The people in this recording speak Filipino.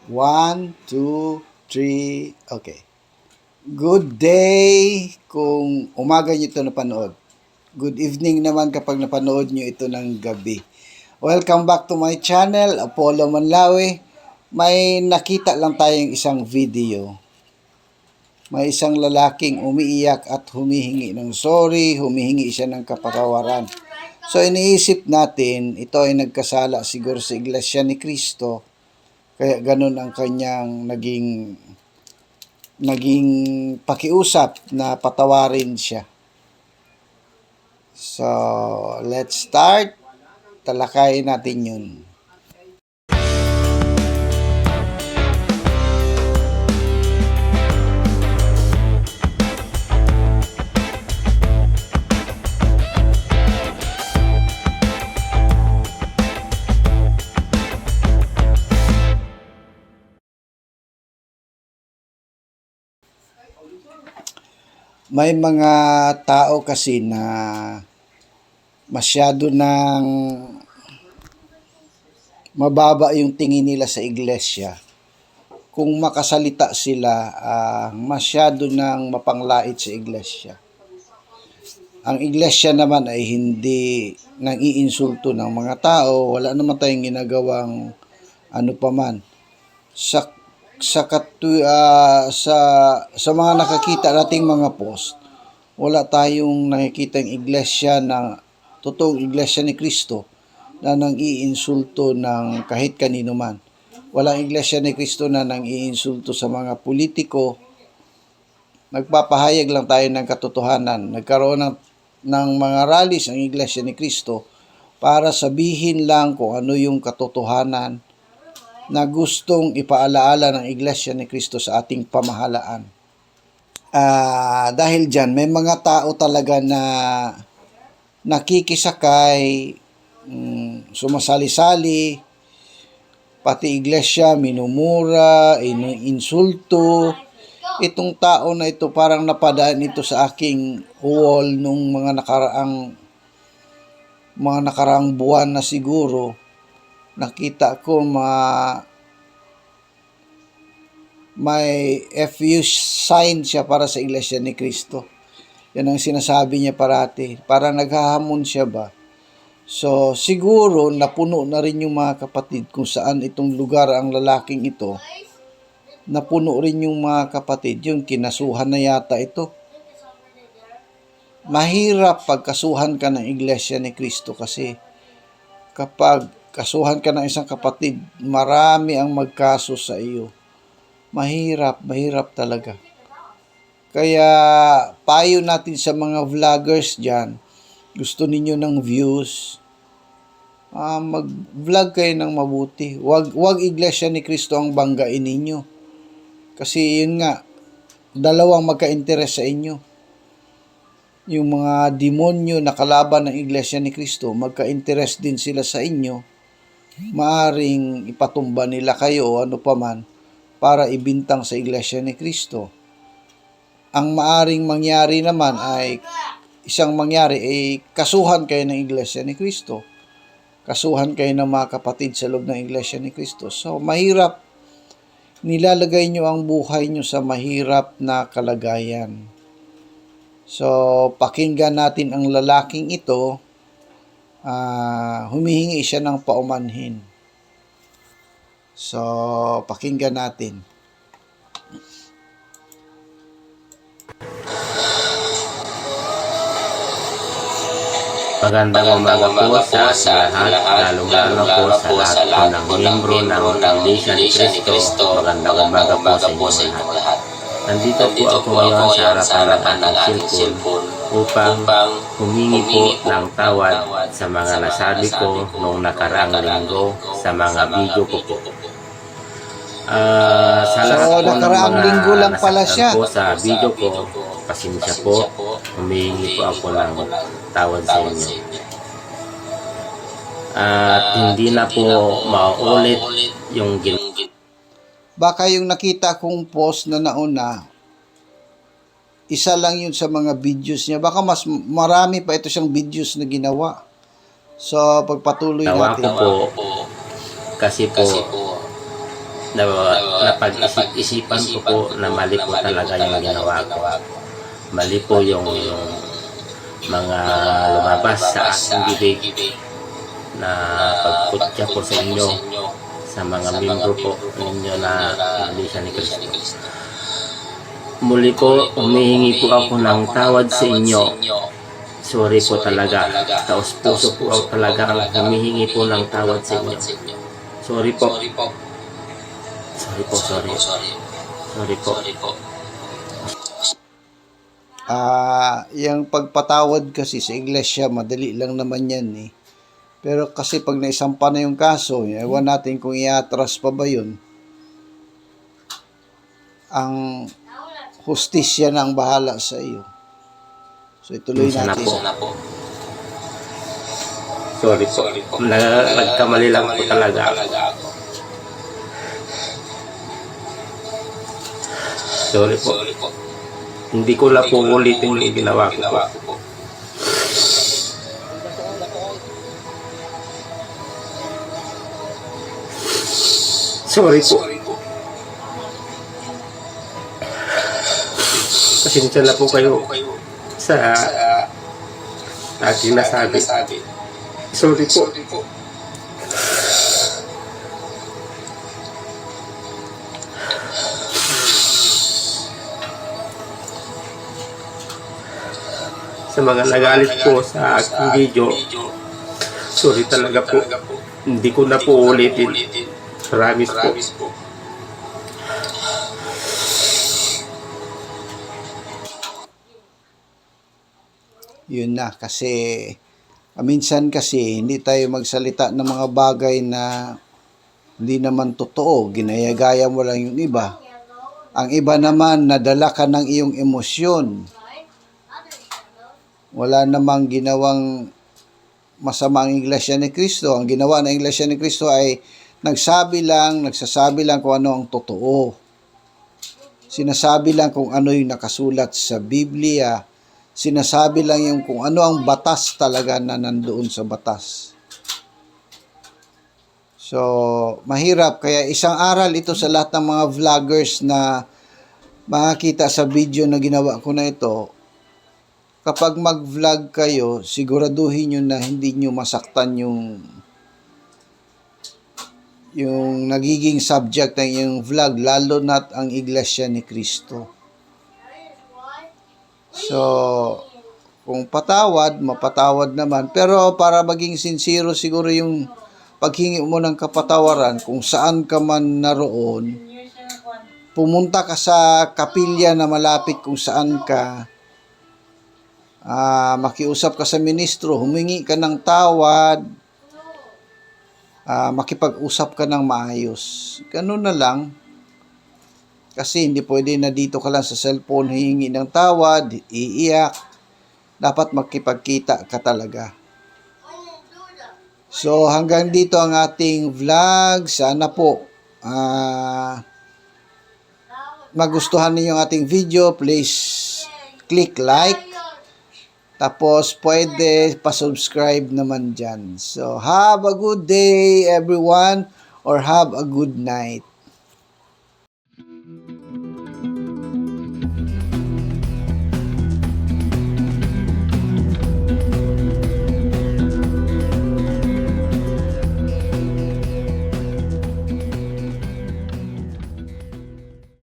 One, two, three, okay. Good day kung umaga nyo ito napanood. Good evening naman kapag napanood nyo ito ng gabi. Welcome back to my channel, Apollo Manlawi. May nakita lang tayong isang video. May isang lalaking umiiyak at humihingi ng sorry, humihingi siya ng kapatawaran. So iniisip natin, ito ay nagkasala siguro sa Iglesia ni Cristo. Kaya ganun ang kanyang naging pakiusap na patawarin siya. So, let's start. Talakayin natin yun. May mga tao kasi na masyado ng mababa yung tingin nila sa iglesia. Kung makasalita sila, masyado ng mapanglait sa iglesia. Ang iglesia naman ay hindi nang iinsulto ng mga tao. Wala naman tayong ginagawang ano paman. Sa mga nakakita nating mga post, wala tayong nakikitang iglesia na totoong iglesia ni Kristo na nang iinsulto ng kahit kanino man. Walang iglesia ni Kristo na nang iinsulto sa mga politiko. Nagpapahayag lang tayo ng katotohanan. Nagkaroon ng mga rallies ang iglesia ni Kristo para sabihin lang kung ano yung katotohanan na gustong ipaalaala ng Iglesia ni Kristo sa ating pamahalaan. Dahil dyan, may mga tao talaga na nakikisakay, sumasali-sali, pati iglesia, minumura, insulto. Itong tao na ito parang napadaan ito sa aking wall nung mga nakaraang buwan na siguro. Nakita ko may FU sign siya para sa Iglesia ni Cristo. Yan ang sinasabi niya parati. Parang naghahamon siya ba? So, siguro napuno na rin yung mga kapatid kung saan itong lugar ang lalaking ito. Napuno rin yung mga kapatid. Yung kinasuhan na yata ito. Mahirap pagkasuhan ka ng Iglesia ni Cristo kasi kapag kasuhan ka ng isang kapatid, marami ang magkaso sa iyo. Mahirap talaga. Kaya payo natin sa mga vloggers dyan, gusto ninyo ng views, mag-vlog kayo ng mabuti. Wag Iglesia ni Cristo ang banggain ninyo. Kasi yun nga, dalawang magka-interes sa inyo. Yung mga demonyo na kalaban ng Iglesia ni Cristo, magka-interes din sila sa inyo. Maaring ipatumba nila kayo o ano paman para ibintang sa Iglesia ni Cristo. Ang maaring mangyari naman ay kasuhan kayo ng Iglesia ni Cristo. Kasuhan kayo ng mga kapatid sa loob ng Iglesia ni Cristo. So, mahirap. Nilalagay nyo ang buhay nyo sa mahirap na kalagayan. So, pakinggan natin ang lalaking ito. Humihingi siya ng paumanhin. So, pakinggan natin. Magandang umaga po sa lahat, lalong-lalo po sa lahat po ng miyembro ng Iglesia ni Cristo. Magandang umaga po sa inyong lahat. Nandito po ako ngayon sa harapan ng aking cellphone upang humingi po ng tawad sa mga nasabi ko noong nakaraang linggo sa mga video ko po. Sa lahat po ng mga nasaktan po sa video ko, pasensya po, humingi po ako ng tawad sa inyo. At hindi na po mauulit yung Baka yung nakita kong post na nauna, isa lang yun sa mga videos niya. Baka mas marami pa ito siyang videos na ginawa. So, pagpatuloy natin. Nawa ko po, kasi po, napag-isipan ko po na mali po talaga yung ginawa ko. Mali po yung mga lumabas sa aking bibig na pagkutya po sa inyo, sa mga membro po ninyo na Iglesia ni Cristo. Muli po, humihingi po ako ng tawad sa inyo. Sorry po talaga. Taos puso po ako talaga humihingi po ng tawad sa inyo. Sorry po. Sorry po, sorry. Sorry po. Yung pagpatawad kasi sa iglesia, madali lang naman yan eh. Pero kasi pag naisampa na yung kaso, ewan natin kung iatras pa ba yun. Ang hustisya na ang bahala sa iyo. So ituloy natin. Sorry po. Nagkamali lang po talaga. Sorry po. Hindi ko na po ulitin yung ginawa ko po. Sorry po. Pasensya na po kayo sa aking nasabi. Sorry po. Sa mga nagalit po sa aking video, sorry talaga po. Hindi ko na po ulitin. Promise po. Yun na, kasi minsan kasi hindi tayo magsalita ng mga bagay na hindi naman totoo. Ginaya-gaya mo lang yung iba. Ang iba naman, nadala ka ng iyong emosyon. Wala namang ginawang masama ang Iglesia ni Cristo. Ang ginawa ng Iglesia ni Cristo ay nagsasabi lang kung ano ang totoo. Sinasabi lang kung ano yung nakasulat sa Biblia. Sinasabi lang yung kung ano ang batas talaga na nandoon sa batas. So, mahirap. Kaya isang aral ito sa lahat ng mga vloggers na makakita sa video na ginawa ko na ito. Kapag mag-vlog kayo, siguraduhin nyo na hindi nyo masaktan yung nagiging subject ng yung vlog, lalo na't ang Iglesia ni Cristo. So, kung patawad, mapatawad naman. Pero para maging sincero siguro yung paghingi mo ng kapatawaran, kung saan ka man naroon, pumunta ka sa kapilya na malapit kung saan ka, makiusap ka sa ministro, humingi ka ng tawad, makipag-usap ka ng maayos. Ganun na lang. Kasi hindi pwede na dito ka lang sa cellphone hihingi ng tawad, iiyak. Dapat makipagkita ka talaga. So hanggang dito ang ating vlog. Sana po magustuhan niyo ang ating video. Please click like. Tapos, pwede pa-subscribe naman dyan. So, have a good day, everyone, or have a good night.